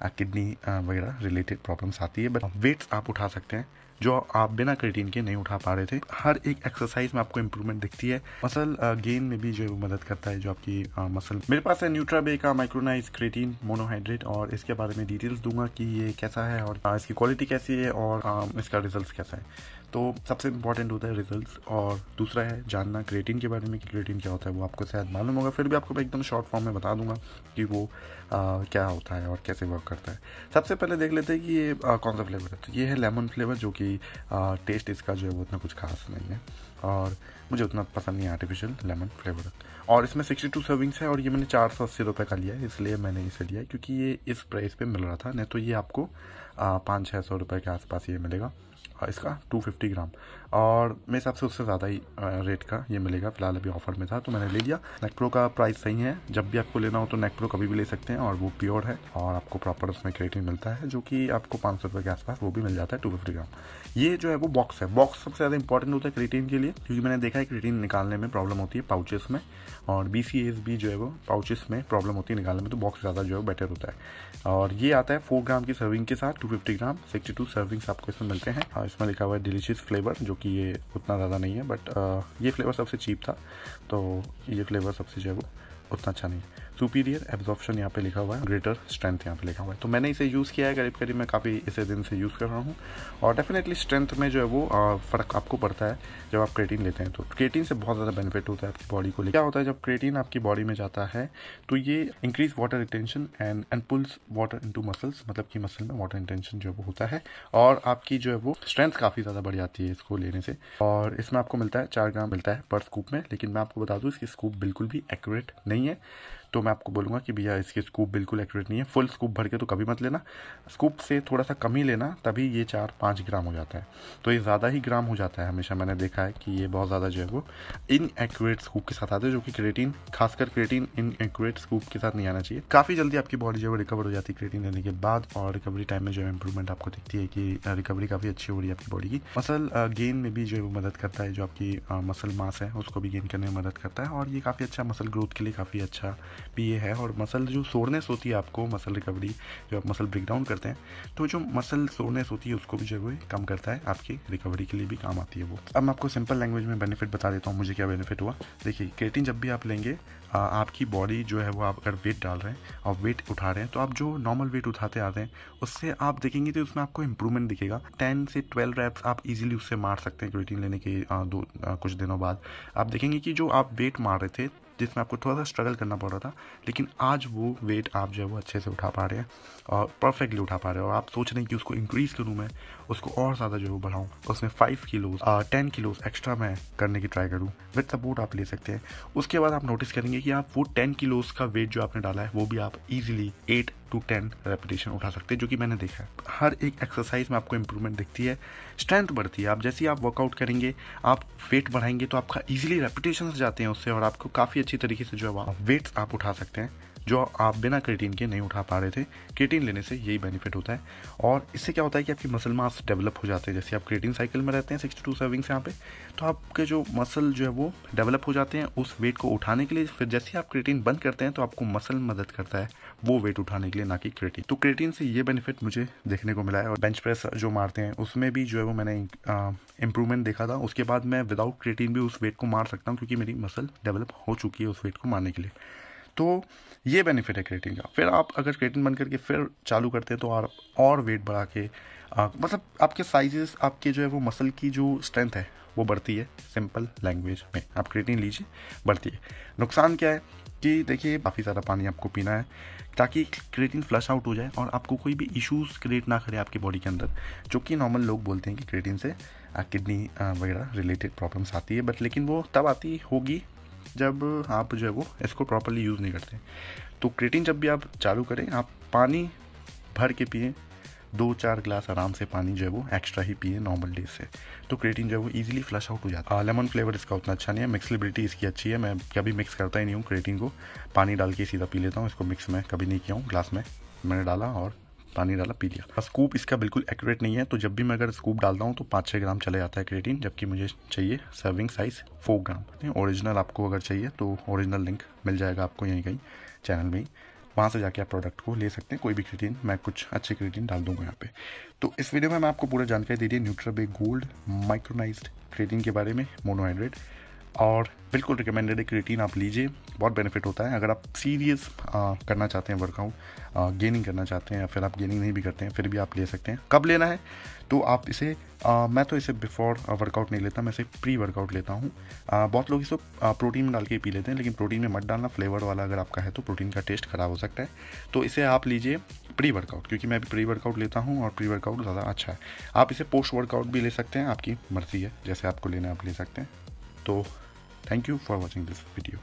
Kidney वगैरह related problems आती है। बट वेट्स आप उठा सकते हैं जो आप बिना क्रिएटिन के नहीं उठा पा रहे थे। हर एक एक्सरसाइज में आपको इंप्रूवमेंट दिखती है। मसल गेन में भी जो है वो मदद करता है, जो आपकी मसल। मेरे पास है न्यूट्राबे का माइक्रोनाइज क्रिएटिन मोनोहाइड्रेट, और इसके बारे में डिटेल्स दूंगा कि ये कैसा है और इसकी क्वालिटी कैसी है और इसका रिजल्ट कैसा है। तो सबसे इंपॉर्टेंट होता है रिजल्ट्स, और दूसरा है जानना क्रिएटिन के बारे में कि क्रिएटिन क्या होता है। वो आपको शायद मालूम होगा, फिर भी आपको मैं एकदम शॉर्ट फॉर्म में बता दूंगा कि वो क्या होता है और कैसे वर्क करता है। सबसे पहले देख लेते हैं कि ये कौन सा फ्लेवर है। तो ये है लेमन फ्लेवर, जो कि टेस्ट इसका जो है वो उतना कुछ खास नहीं है और मुझे उतना पसंद नहीं है आर्टिफिशियल लेमन फ्लेवर। और इसमें 62 सर्विंग्स है और ये मैंने 480 रुपये का लिया है, इसलिए मैंने इसे लिया है क्योंकि ये इस प्राइस पे मिल रहा था। नहीं तो ये आपको 500-600 रुपये के आसपास ये मिलेगा इसका 250 ग्राम, और मेरे हिसाब से उससे ज़्यादा ही रेट का ये मिलेगा। फिलहाल अभी ऑफर में था तो मैंने ले लिया। नेक्प्रो का प्राइस सही है, जब भी आपको लेना हो तो नेक्प्रो कभी भी ले सकते हैं, और वो प्योर है और आपको प्रॉपर उसमें क्रिएटिन मिलता है, जो कि आपको 500 रुपये के आसपास वो भी मिल जाता है 250 ग्राम। ये जो है वो बॉक्स है। बॉक्स सबसे ज़्यादा इंपॉर्टेंट होता है क्रिएटिन के लिए, क्योंकि मैंने देखा है क्रिएटिन निकालने में प्रॉब्लम होती है पाउचेस में, और BCAAs भी जो है वो पाउचेस में प्रॉब्लम होती है निकालने में, तो बॉक्स ज़्यादा जो है बेटर होता है। और ये आता है 4 ग्राम की सर्विंग के साथ 250 ग्राम, 62 सर्विंग्स आपको इसमें मिलते हैं। और इसमें लिखा हुआ है डिलीशियस फ्लेवर, जो कि ये उतना ज़्यादा नहीं है, बट ये फ्लेवर सबसे चीप था, तो ये फ्लेवर सबसे जो है वो उतना अच्छा नहीं है। सुपीरियर एब्जॉर्प्शन यहाँ पे लिखा हुआ है, ग्रेटर स्ट्रेंथ यहाँ पे लिखा हुआ है। तो मैंने इसे यूज़ किया है, करीब करीब मैं काफ़ी इसे दिन से यूज़ कर रहा हूँ, और डेफिनेटली स्ट्रेंथ में जो है वो फ़र्क आपको पड़ता है जब आप क्रिएटिन लेते हैं। तो क्रिएटिन से बहुत ज़्यादा बेनिफिट होता है आपकी बॉडी को। क्या होता है जब क्रिएटिन आपकी बॉडी में जाता है तो ये increase water retention and pulls water into muscles, मतलब कि मसल में वाटर रिटेंशन जो वो होता है, और आपकी जो है वो स्ट्रेंथ काफ़ी ज़्यादा बढ़ जाती है इसको लेने से। और इसमें आपको मिलता है 4 ग्राम मिलता है पर स्कूप में, लेकिन मैं आपको बता दूँ इसकी स्कूप बिल्कुल भी एक्यूरेट नहीं है। तो मैं आपको बोलूँगा कि भैया इसकी स्कूप बिल्कुल एक्यूरेट नहीं है। फुल स्कूप भर के तो कभी मत लेना, स्कूप से थोड़ा सा कम ही लेना, तभी ये 4-5 ग्राम हो जाता है। तो ये ज़्यादा ही ग्राम हो जाता है हमेशा, मैंने देखा है कि ये बहुत ज़्यादा जो है वो इनएक्यूरेट स्कूप के साथ आते हैं, जो कि क्रिएटिन, खासकर क्रिएटिन इनएक्यूरेट स्कूप के साथ नहीं आना चाहिए। काफ़ी जल्दी आपकी बॉडी जो है वो रिकवर हो जाती है क्रिएटिन लेने के बाद, और रिकवरी टाइम में जो है इंप्रूवमेंट आपको दिखती है कि रिकवरी काफ़ी अच्छी हो रही है आपकी बॉडी की। मसल गेन में भी जो है वो मदद करता है, जो आपकी मसल मास है उसको भी गेन करने में मदद करता है, और ये काफ़ी अच्छा मसल ग्रोथ के लिए काफ़ी अच्छा भी ये है। और मसल जो सोरनेस होती है आपको, मसल रिकवरी, जो आप मसल ब्रेक डाउन करते हैं, तो जो मसल सोरनेस होती है उसको भी जो है वो कम करता है, आपकी रिकवरी के लिए भी काम आती है वो। अब मैं आपको सिंपल लैंग्वेज में बेनिफिट बता देता हूँ मुझे क्या बेनिफिट हुआ। देखिए, क्रिएटिन जब भी आप लेंगे, आपकी बॉडी जो है वो, आप अगर वेट डाल रहे हैं और वेट उठा रहे हैं, तो आप जो नॉर्मल वेट उठाते आते हैं उससे आप देखेंगे तो उसमें आपको इंप्रूवमेंट दिखेगा। 10 से 12 रैप्स आप इजीली उससे मार सकते हैं क्रिएटिन लेने के कुछ दिनों बाद। आप देखेंगे कि जो आप वेट मार रहे थे, जिसमें आपको थोड़ा सा स्ट्रगल करना पड़ रहा था, लेकिन आज वो वेट आप जो है वो अच्छे से उठा पा रहे हैं और परफेक्टली उठा पा रहे हो। और आप सोच रहे हैं कि उसको इंक्रीज़ करूँ, मैं उसको और ज़्यादा जो है वो बढ़ाऊँ, उसमें 5 किलोज 10 किलोज एक्स्ट्रा मैं करने की ट्राई करूँ। विद सपोर्ट आप ले सकते हैं। उसके बाद आप नोटिस करेंगे कि आप वो 10 किलोज का वेट जो आपने डाला है वो भी आप ईजिली 8 to 10 रेपिटेशन उठा सकते हैं, जो कि मैंने देखा है। हर एक एक्सरसाइज में आपको इंप्रूवमेंट दिखती है, स्ट्रेंथ बढ़ती है। आप जैसे ही आप वर्कआउट करेंगे, आप वेट बढ़ाएंगे, तो आपका इजीली रेपिटेशन जाते हैं उससे, और आपको काफ़ी अच्छी तरीके से जो है वेट्स आप उठा सकते हैं जो आप बिना क्रिएटिन के नहीं उठा पा रहे थे। क्रिएटिन लेने से यही बेनिफिट होता है, और इससे क्या होता है कि आपकी मसल मास डेवलप हो जाते हैं। जैसे आप क्रिएटिन साइकिल में रहते हैं 62 सर्विंग्स यहाँ पे, तो आपके जो मसल जो है वो डेवलप हो जाते हैं उस वेट को उठाने के लिए। फिर जैसे आप क्रिएटिन बंद करते हैं तो आपको मसल मदद करता है वो वेट उठाने के लिए, ना कि क्रिएटिन। तो क्रिएटिन से ये बेनिफिट मुझे देखने को मिला है। और बेंच प्रेस जो मारते हैं उसमें भी जो है वो मैंने इंप्रूवमेंट देखा था। उसके बाद मैं विदाउट क्रिएटिन भी उस वेट को मार सकता हूँ, क्योंकि मेरी मसल डेवलप हो चुकी है उस वेट को मारने के लिए। तो ये बेनिफिट है क्रिएटिन का। फिर आप अगर क्रिएटिन बंद करके फिर चालू करते हैं तो आप और वेट बढ़ा के मतलब आपके साइजेस, आपके जो है वो मसल की जो स्ट्रेंथ है वो बढ़ती है। सिंपल लैंग्वेज में आप क्रिएटिन लीजिए, बढ़ती है। नुकसान क्या है कि देखिए, काफ़ी ज़्यादा पानी आपको पीना है ताकि क्रिएटिन फ्लश आउट हो जाए और आपको कोई भी इश्यूज़ क्रिएट ना करे आपकी बॉडी के अंदर, जो कि नॉर्मल लोग बोलते हैं कि क्रिएटिन से किडनी वगैरह रिलेटेड प्रॉब्लम्स आती है। बट लेकिन वो तब आती होगी जब आप जो है वो इसको प्रॉपर्ली यूज़ नहीं करते। तो क्रिएटिन जब भी आप चालू करें, आप पानी भर के पिए, 2-4 ग्लास आराम से पानी जो है वो एक्स्ट्रा ही पिए नॉर्मल डेज से, तो क्रिएटिन जो है वो ईजिली फ्लश आउट हो जाता है। लेमन फ्लेवर इसका उतना अच्छा नहीं है, मिक्सबिलिटी इसकी अच्छी है। मैं कभी मिक्स करता ही नहीं हूँ क्रिएटिन को, पानी डाल के सीधा पी लेता हूँ। इसको मिक्स में कभी नहीं किया हूँ, ग्लास में मैंने डाला और पानी डाला, पी लिया। स्कूप इसका बिल्कुल एक्यूरेट नहीं है, तो जब भी मैं अगर स्कूप डालता हूँ तो 5-6 ग्राम चले जाता है क्रिएटिन, जबकि मुझे चाहिए सर्विंग साइज 4 ग्राम। ओरिजिनल आपको अगर चाहिए तो ओरिजिनल लिंक मिल जाएगा आपको यहीं कहीं चैनल में ही। वहाँ से जाके आप प्रोडक्ट को ले सकते हैं। कोई भी क्रिएटिन, मैं कुछ अच्छे क्रिएटिन डाल दूंगा यहाँ पे। तो इस वीडियो में मैं आपको पूरा जानकारी दे दी न्यूट्राबे गोल्ड माइक्रोनाइज्ड क्रिएटिन के बारे में, मोनोहाइड्रेट, और बिल्कुल रिकमेंडेड है। क्रिएटिन आप लीजिए, बहुत बेनिफिट होता है। अगर आप सीरियस करना चाहते हैं वर्कआउट, गेनिंग करना चाहते हैं, या फिर आप गेनिंग नहीं भी करते हैं, फिर भी आप ले सकते हैं। कब लेना है तो आप इसे मैं तो इसे बिफोर वर्कआउट नहीं लेता, मैं इसे प्री वर्कआउट लेता हूँ। बहुत लोग इसको प्रोटीन में डाल के पी लेते हैं, लेकिन प्रोटीन में मत डालना। फ्लेवर वाला अगर आपका है तो प्रोटीन का टेस्ट ख़राब हो सकता है। तो इसे आप लीजिए प्री वर्कआउट, क्योंकि मैं भी प्री वर्कआउट लेता हूँ और प्री वर्कआउट ज़्यादा अच्छा है। आप इसे पोस्ट वर्कआउट भी ले सकते हैं, आपकी मर्ज़ी है, जैसे आपको लेना है आप ले सकते हैं। तो thank you for watching this video.